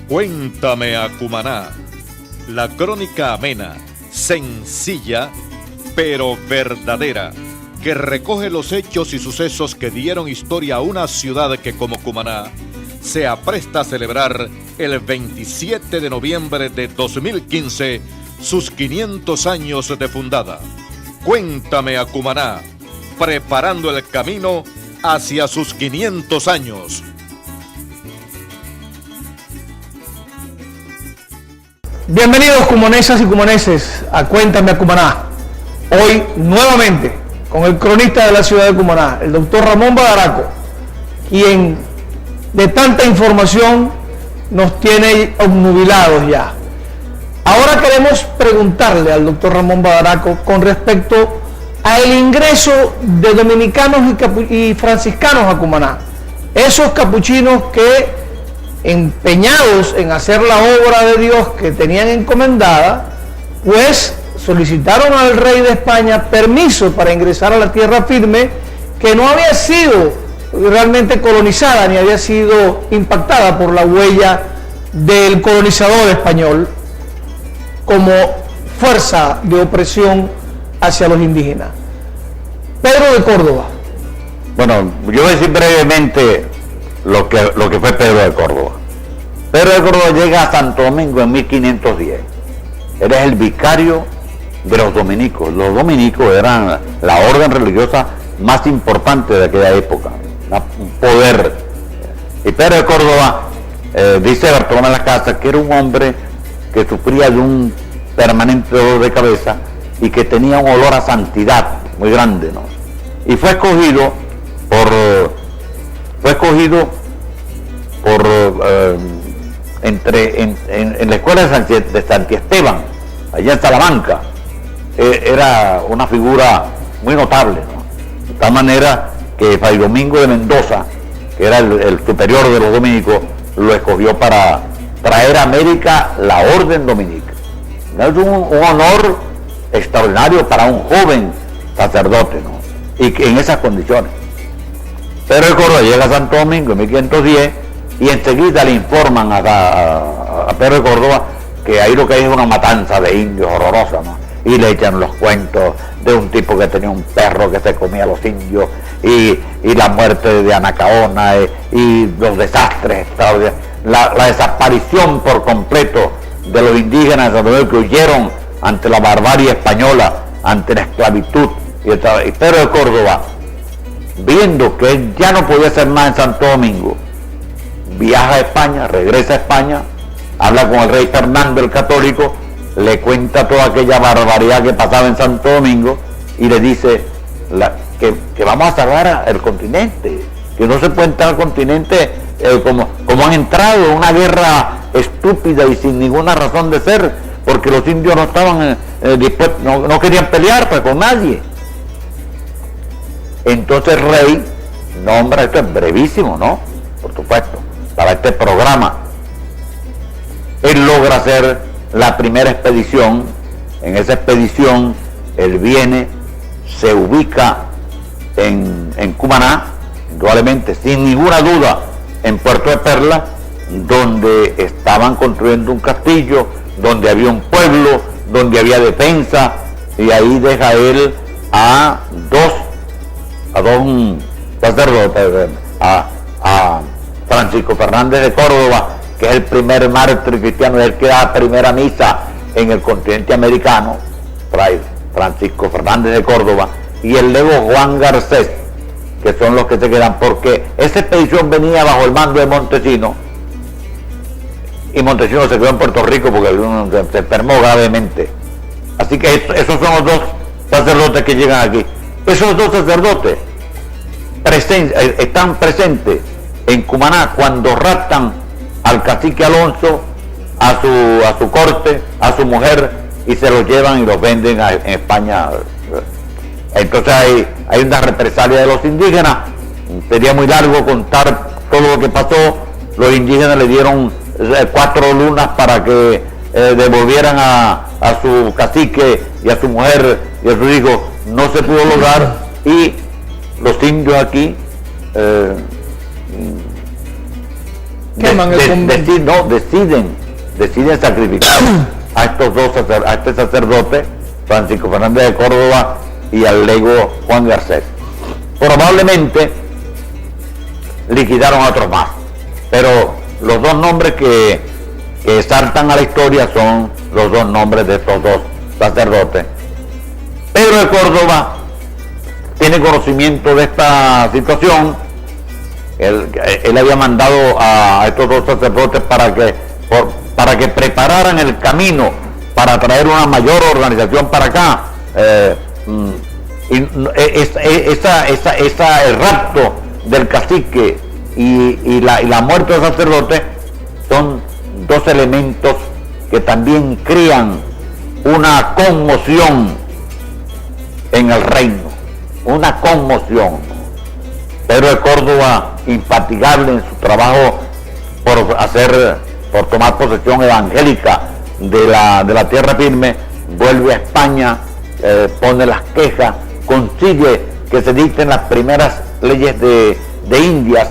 Cuéntame a Cumaná, la crónica amena, sencilla, pero verdadera, que recoge los hechos y sucesos que dieron historia a una ciudad que como Cumaná se apresta a celebrar el 27 de noviembre de 2015 sus 500 años de fundada. Cuéntame a Cumaná, preparando el camino hacia sus 500 años. Bienvenidos cumanesas y cumaneses a Cuéntame a Cumaná. Hoy nuevamente con el cronista de la ciudad de Cumaná, el doctor Ramón Badaraco, quien de tanta información nos tiene obnubilados ya. Ahora queremos preguntarle al doctor Ramón Badaraco con respecto al ingreso de dominicanos y franciscanos a Cumaná. Esos capuchinos que, empeñados en hacer la obra de Dios que tenían encomendada, pues solicitaron al rey de España permiso para ingresar a la tierra firme, que no había sido realmente colonizada ni había sido impactada por la huella del colonizador español como fuerza de opresión hacia los indígenas. Pedro de Córdoba. Bueno, yo voy a decir brevemente lo que fue Pedro de Córdoba. Pedro de Córdoba llega a Santo Domingo en 1510. Él es el vicario de los dominicos. Los dominicos eran la orden religiosa más importante de aquella época, un poder. Y Pedro de Córdoba, dice Bartolomé de las Casas, que era un hombre que sufría de un permanente dolor de cabeza y que tenía un olor a santidad muy grande, ¿no? Y fue escogido en la escuela de Santiesteban, allá en Salamanca. Era una figura muy notable, ¿no? De tal manera que Fray Domingo de Mendoza, que era el superior de los dominicos, lo escogió para traer a América la orden dominica. Es un honor extraordinario para un joven sacerdote, ¿no? Y que en esas condiciones. Pedro de Córdoba llega a Santo Domingo en 1510 y enseguida le informan a Pedro de Córdoba que ahí lo que hay es una matanza de indios horrorosa, ¿no? Y le echan los cuentos de un tipo que tenía un perro que se comía a los indios y la muerte de Anacaona y los desastres, la desaparición por completo de los indígenas de Santo Domingo que huyeron ante la barbarie española, ante la esclavitud. Y Pedro de Córdoba, viendo que él ya no podía ser más en Santo Domingo, viaja a España, regresa a España, habla con el rey Fernando el Católico, le cuenta toda aquella barbaridad que pasaba en Santo Domingo y le dice que vamos a salvar el continente, que no se puede entrar al continente como han entrado, una guerra estúpida y sin ninguna razón de ser, porque los indios no estaban dispuestos, no querían pelear pues, con nadie. Entonces el rey nombra, esto es brevísimo, ¿no? Por supuesto, para este programa. Él logra hacer la primera expedición. En esa expedición él viene, se ubica en Cumaná, indudablemente, sin ninguna duda, en Puerto de Perla, donde estaban construyendo un castillo, donde había un pueblo, donde había defensa, y ahí deja él a dos sacerdotes, a Francisco Fernández de Córdoba, que es el primer mártir cristiano, el que da primera misa en el continente americano, Fray Francisco Fernández de Córdoba, y el lego Juan Garcés, que son los que se quedan, porque esa expedición venía bajo el mando de Montesino, y Montesino se quedó en Puerto Rico porque se enfermó gravemente. Así que esos son los dos sacerdotes que llegan aquí. Esos dos sacerdotes están presentes en Cumaná cuando raptan al cacique Alonso, a su corte, a su mujer, y se los llevan y los venden en España. Entonces hay una represalia de los indígenas. Sería muy largo contar todo lo que pasó. Los indígenas le dieron 4 lunas para que devolvieran a su cacique y a su mujer y a su hijo. No se pudo lograr y los indios aquí queman el convento. Deciden sacrificar a estos a este sacerdote, Francisco Fernández de Córdoba, y al lego Juan Garcés. Probablemente liquidaron a otros más, pero los dos nombres que saltan a la historia son los dos nombres de estos dos sacerdotes. Pedro de Córdoba tiene conocimiento de esta situación. Él había mandado a estos dos sacerdotes para que prepararan el camino para traer una mayor organización para acá. El rapto del cacique y la muerte del sacerdote son dos elementos que también crean una conmoción en el reino, una conmoción. Pedro de Córdoba, infatigable en su trabajo por tomar posesión evangélica de la tierra firme, vuelve a España, pone las quejas, consigue que se dicten las primeras leyes de Indias.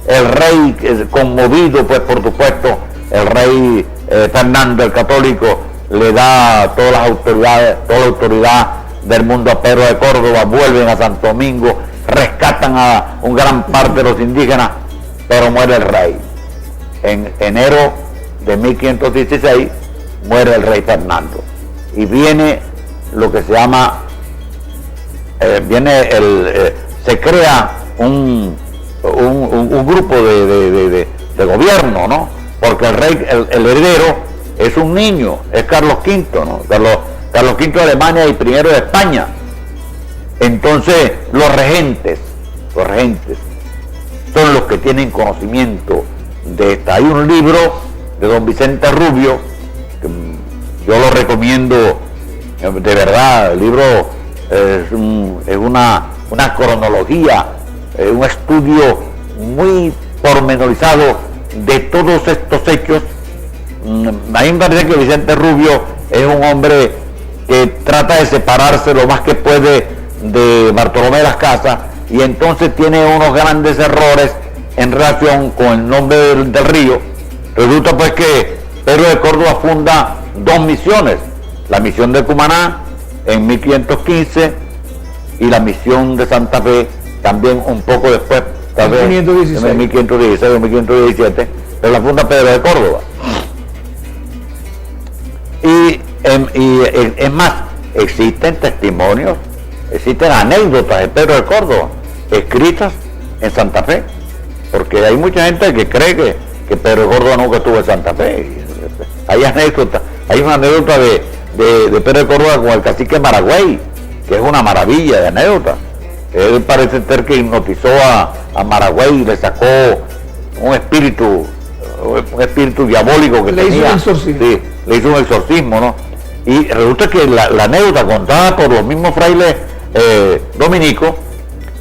El rey, conmovido, pues por supuesto, el rey Fernando el Católico le da toda la autoridad del mundo a Pedro de Córdoba. Vuelven a Santo Domingo, rescatan a un gran parte de los indígenas, pero muere el rey. En enero de 1516 muere el rey Fernando y viene lo que se llama, se crea un grupo de gobierno, ¿no? Porque el rey, el heredero es un niño, es Carlos V, ¿no? Carlos V de Alemania y primero de España. Entonces los regentes son los que tienen conocimiento de esta. Hay un libro de don Vicente Rubio, que yo lo recomiendo de verdad. El libro es una cronología, un estudio muy pormenorizado de todos estos hechos. A mí me parece que Vicente Rubio es un hombre que trata de separarse lo más que puede de Bartolomé de las Casas, y entonces tiene unos grandes errores en relación con el nombre del río. Resulta pues que Pedro de Córdoba funda dos misiones, la misión de Cumaná en 1515 y la misión de Santa Fe también un poco después, tal vez en 1516 o 1517, pero la funda Pedro de Córdoba. Y es más, existen testimonios, existen anécdotas de Pedro de Córdoba escritas en Santa Fe, porque hay mucha gente que cree que Pedro de Córdoba nunca estuvo en Santa Fe. Hay anécdotas, hay una anécdota de Pedro de Córdoba con el cacique Maragüey, que es una maravilla de anécdota. Él parece ser que hipnotizó a Maragüey y le sacó un espíritu diabólico que tenía. Le hizo un exorcismo, ¿no? Y resulta que la anécdota contada por los mismos frailes dominicos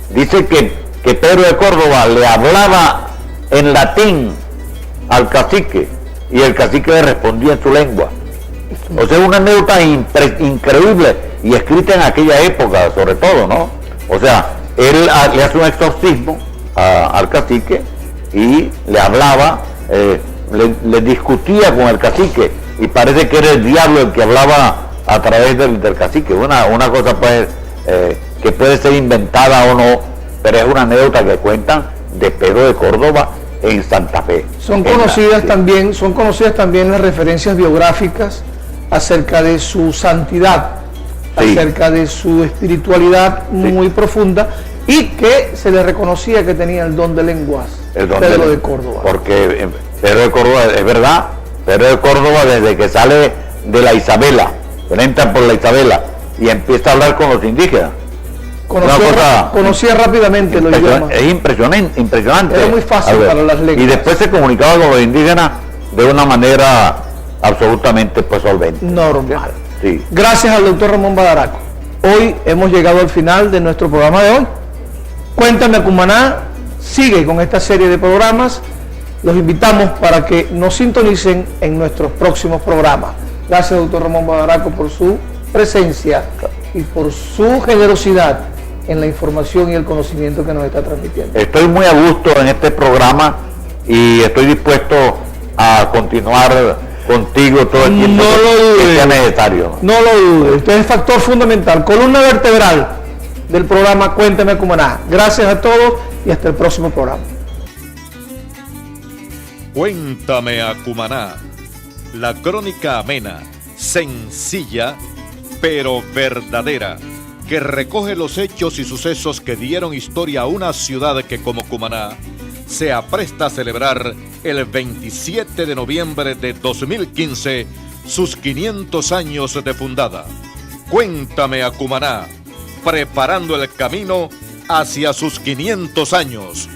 dice que Pedro de Córdoba le hablaba en latín al cacique y el cacique le respondía en su lengua. O sea, una anécdota increíble y escrita en aquella época, sobre todo, ¿no? O sea, él le hace un exorcismo al cacique y le hablaba, le discutía con el cacique, y parece que era el diablo el que hablaba a través del cacique. Una cosa pues que puede ser inventada o no, pero es una anécdota que cuentan de Pedro de Córdoba en Santa Fe. Son conocidas también las referencias biográficas acerca de su santidad, acerca de su espiritualidad muy profunda, y que se le reconocía que tenía el don de lenguas, Pedro de Córdoba. Porque Pedro de Córdoba, es verdad, Pedro de Córdoba desde que sale de la Isabela, él entra por la Isabela y empieza a hablar con los indígenas. Conocía rápidamente los idiomas. Es impresionante. Era muy fácil para las lenguas. Y después se comunicaba con los indígenas de una manera absolutamente pues solvente. Normal. Sí. Gracias al doctor Ramón Badaraco. Hoy hemos llegado al final de nuestro programa de hoy. Cuéntame Cumaná sigue con esta serie de programas. Los invitamos para que nos sintonicen en nuestros próximos programas. Gracias, doctor Ramón Badaraco, por su presencia y por su generosidad en la información y el conocimiento que nos está transmitiendo. Estoy muy a gusto en este programa y estoy dispuesto a continuar contigo todo el tiempo que sea necesario. No lo dude, usted es factor fundamental, columna vertebral del programa Cuéntame Cumaná. Gracias a todos y hasta el próximo programa. Cuéntame a Cumaná, la crónica amena, sencilla, pero verdadera, que recoge los hechos y sucesos que dieron historia a una ciudad que como Cumaná se apresta a celebrar el 27 de noviembre de 2015 sus 500 años de fundada. Cuéntame a Cumaná, preparando el camino hacia sus 500 años.